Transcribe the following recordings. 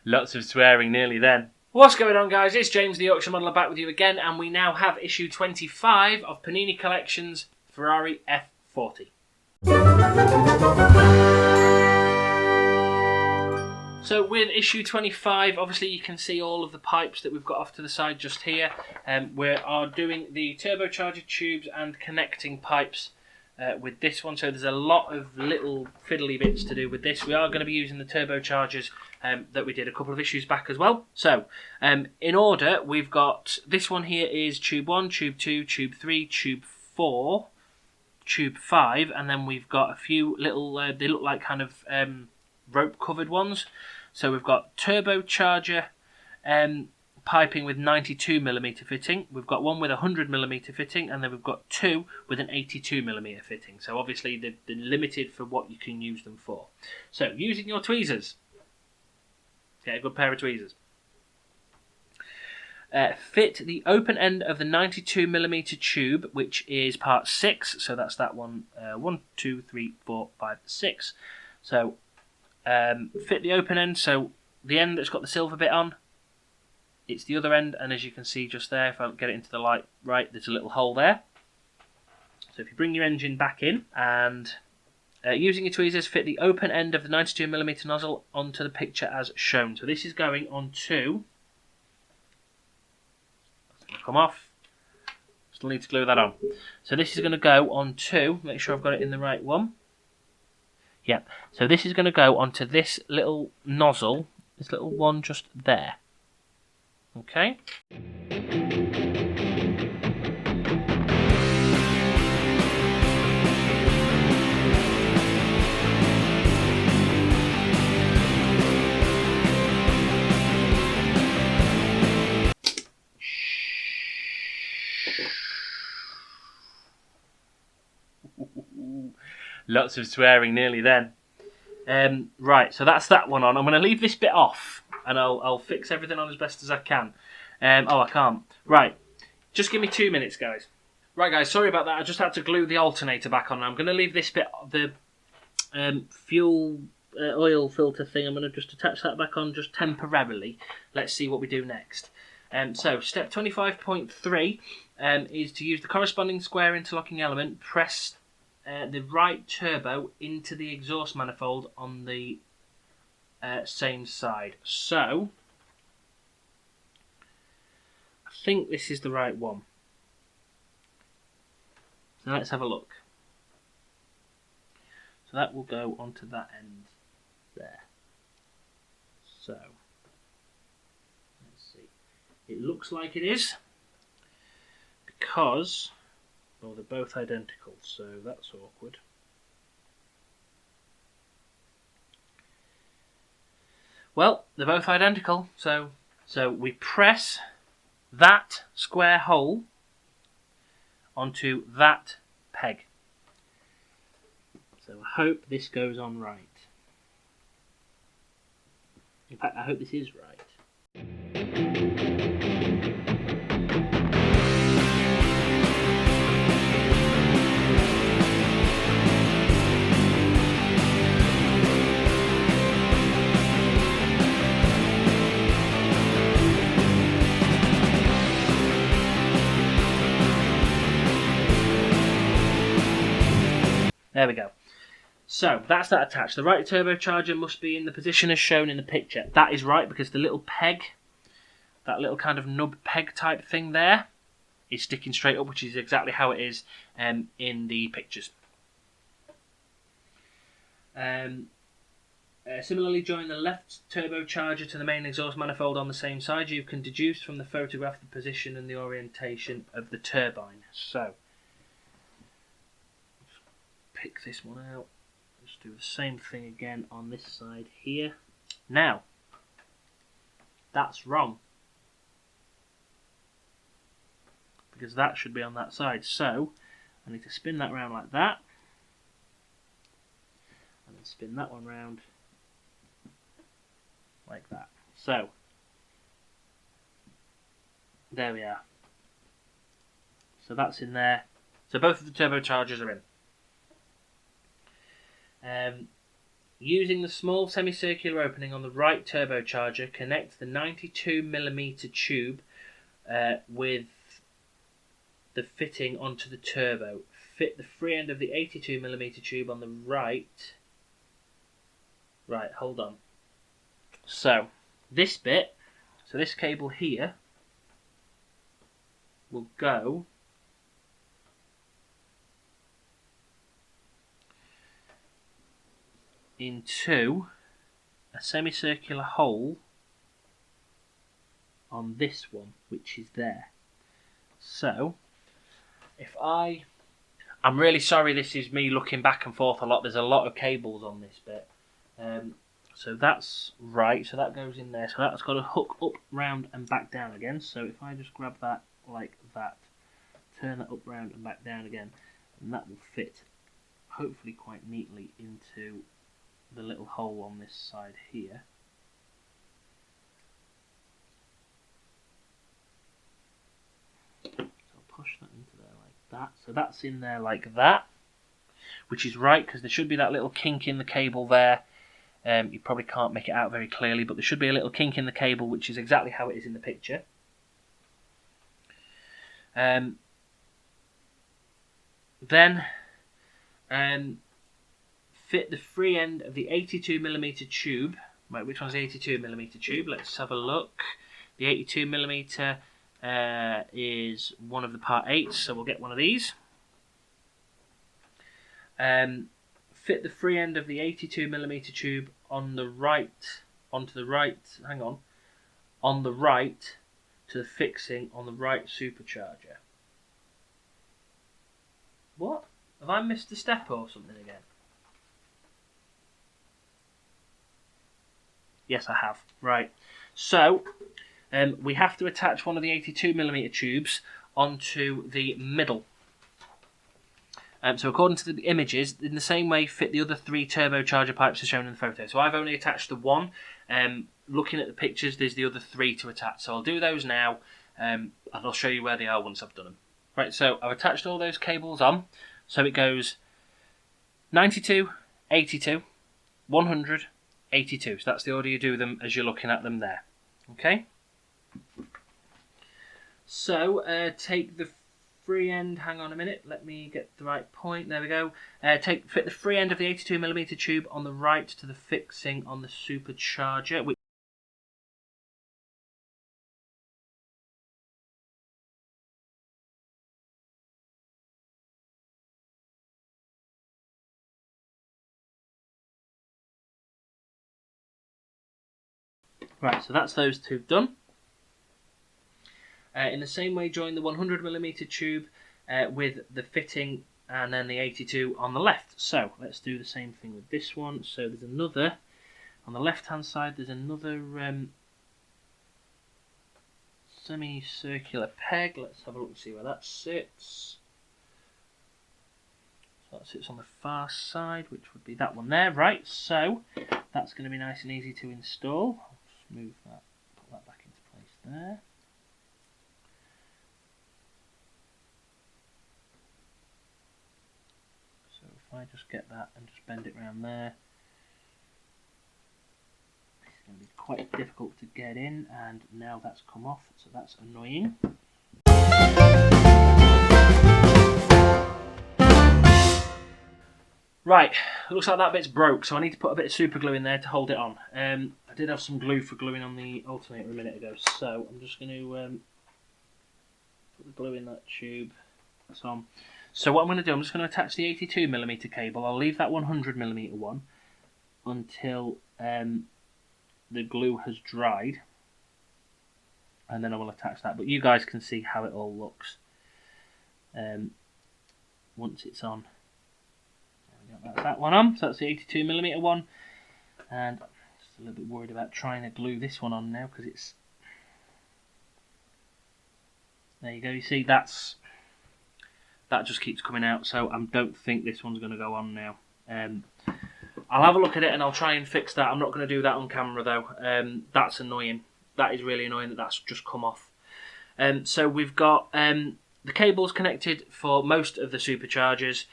Lots of swearing nearly then. What's going on, guys? It's James the Yorkshire Modeller back with you again, and we now have issue 25 of Panini Collections Ferrari F40. So with issue 25, obviously you can see all of the pipes that we've got off to the side just here. We are doing the turbocharger tubes and connecting pipes with this one. So there's a lot of little fiddly bits to do with this. We are going to be using the turbochargers that we did a couple of issues back as well. So in order, we've got this one here is tube 1, tube 2, tube 3, tube 4, tube 5, and then we've got a few little, they look like kind of rope covered ones. So we've got turbocharger piping with 92mm fitting. We've got one with 100mm fitting, and then we've got two with an 82mm fitting. So obviously they're limited for what you can use them for. So using your tweezers, get a good pair of tweezers. Fit the open end of the 92mm tube, which is part 6. So that's that one. 1, 2, 3, 4, 5, 6. So fit the open end, so the end that's got the silver bit on, it's the other end, and as you can see just there, if I get it into the light right, there's a little hole there. So if you bring your engine back in and using your tweezers, fit the open end of the 92mm nozzle onto the picture as shown. So this is going onto, that's going to come off, still need to glue that on. So this is going to go onto, make sure I've got it in the right one. Yep, so this is going to go onto this little nozzle, this little one just there. Okay. Lots of swearing nearly then. Right, so that's that one on. I'm going to leave this bit off, and I'll fix everything on as best as I can. I can't. Right, just give me 2 minutes, guys. Right, guys, sorry about that. I just had to glue the alternator back on. I'm going to leave this bit, the fuel oil filter thing, I'm going to just attach that back on just temporarily. Let's see what we do next. So, step 25.3 is to use the corresponding square interlocking element, press the right turbo into the exhaust manifold on the same side. So, I think this is the right one. So let's have a look. So that will go onto that end there. So, let's see. It looks like it is, because well, they're both identical, so that's awkward. Well, they're both identical, so we press that square hole onto that peg. So I hope this goes on right. In fact, I hope this is right. There we go. So, that's that attached. The right turbocharger must be in the position as shown in the picture. That is right, because the little peg, that little kind of nub peg type thing there, is sticking straight up, which is exactly how it is in the pictures. Similarly, join the left turbocharger to the main exhaust manifold on the same side. You can deduce from the photograph the position and the orientation of the turbine. So, pick this one out. Just do the same thing again on this side here. Now, that's wrong, because that should be on that side. So, I need to spin that round like that, and then spin that one round like that. So, there we are. So that's in there. So both of the turbochargers are in. Using the small semicircular opening on the right turbocharger, connect the 92mm tube with the fitting onto the turbo. Fit the free end of the 82mm tube on the right. Right, hold on. So, this bit, so this cable here, will go into a semicircular hole on this one, which is there. So, if I'm really sorry, this is me looking back and forth a lot. There's a lot of cables on this bit. So that's right, so that goes in there. So that's got to hook up, round and back down again. So if I just grab that like that, turn that up, round and back down again, and that will fit hopefully quite neatly into the little hole on this side here. So I'll push that into there like that. So that's in there like that, which is right because there should be that little kink in the cable there. You probably can't make it out very clearly, but there should be a little kink in the cable, which is exactly how it is in the picture. Then fit the free end of the 82mm tube. Right, which one's the 82mm tube? Let's have a look. The 82mm is one of the part 8s, so we'll get one of these. Fit the free end of the 82mm tube on the right, onto the right, on the right to the fixing on the right supercharger. What? Have I missed a step or something again? Yes, I have. Right. So, we have to attach one of the 82mm tubes onto the middle. So according to the images, in the same way, fit the other 3 turbocharger pipes as shown in the photo. So I've only attached the one. Looking at the pictures, there's the other 3 to attach. So I'll do those now, and I'll show you where they are once I've done them. Right, so I've attached all those cables on. So it goes 92, 82, 100, 82. So that's the order you do them as you're looking at them there. Okay? So take the free end, hang on a minute, let me get the right point, there we go. Fit the free end of the 82mm tube on the right to the fixing on the supercharger. Right, so that's those 2 done. In the same way, join the 100mm tube with the fitting and then the 82 on the left. So let's do the same thing with this one. So there's another, on the left hand side, there's another semicircular peg. Let's have a look and see where that sits. So that sits on the far side, which would be that one there. Right, so that's going to be nice and easy to install. I'll just move that, put that back into place there. So if I just get that and just bend it around there, it's going to be quite difficult to get in, and now that's come off, so that's annoying. Right, looks like that bit's broke, so I need to put a bit of super glue in there to hold it on. I did have some glue for gluing on the alternator a minute ago, so I'm just going to put the glue in that tube. That's on. So what I'm going to do, I'm just going to attach the 82mm cable. I'll leave that 100mm one until the glue has dried, and then I will attach that. But you guys can see how it all looks once it's on. That's that one on, so that's the 82mm one, and I'm just a little bit worried about trying to glue this one on now because it's, there you go, you see that just keeps coming out, so I don't think this one's going to go on now. I'll have a look at it and I'll try and fix that. I'm not going to do that on camera though. That's annoying. That is really annoying that that's just come off. So we've got the cables connected for most of the superchargers.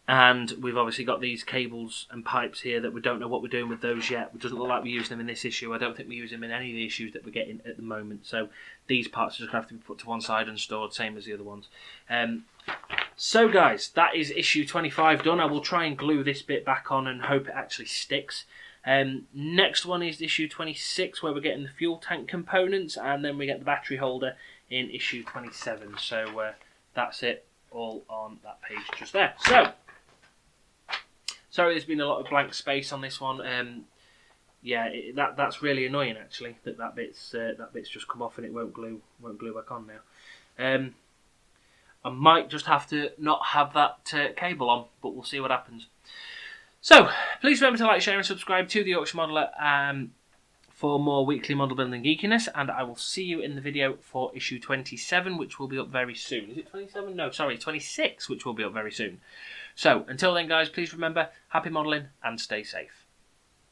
And we've obviously got these cables and pipes here that we don't know what we're doing with those yet. It doesn't look like we're using them in this issue. I don't think we use them in any of the issues that we're getting at the moment. So these parts are just going to have to be put to one side and stored, same as the other ones. So guys, that is issue 25 done. I will try and glue this bit back on and hope it actually sticks. Next one is issue 26, where we're getting the fuel tank components, and then we get the battery holder in issue 27. So that's it, all on that page just there. So, sorry, there's been a lot of blank space on this one. Yeah, that's really annoying actually. That bit's just come off and it won't glue back on now. I might just have to not have that cable on, but we'll see what happens. So, please remember to like, share and subscribe to the Yorkshire Modeller for more weekly model building geekiness, and I will see you in the video for issue 27, which will be up very soon. Is it 27? No, sorry, 26, which will be up very soon. So, until then guys, please remember, happy modelling and stay safe.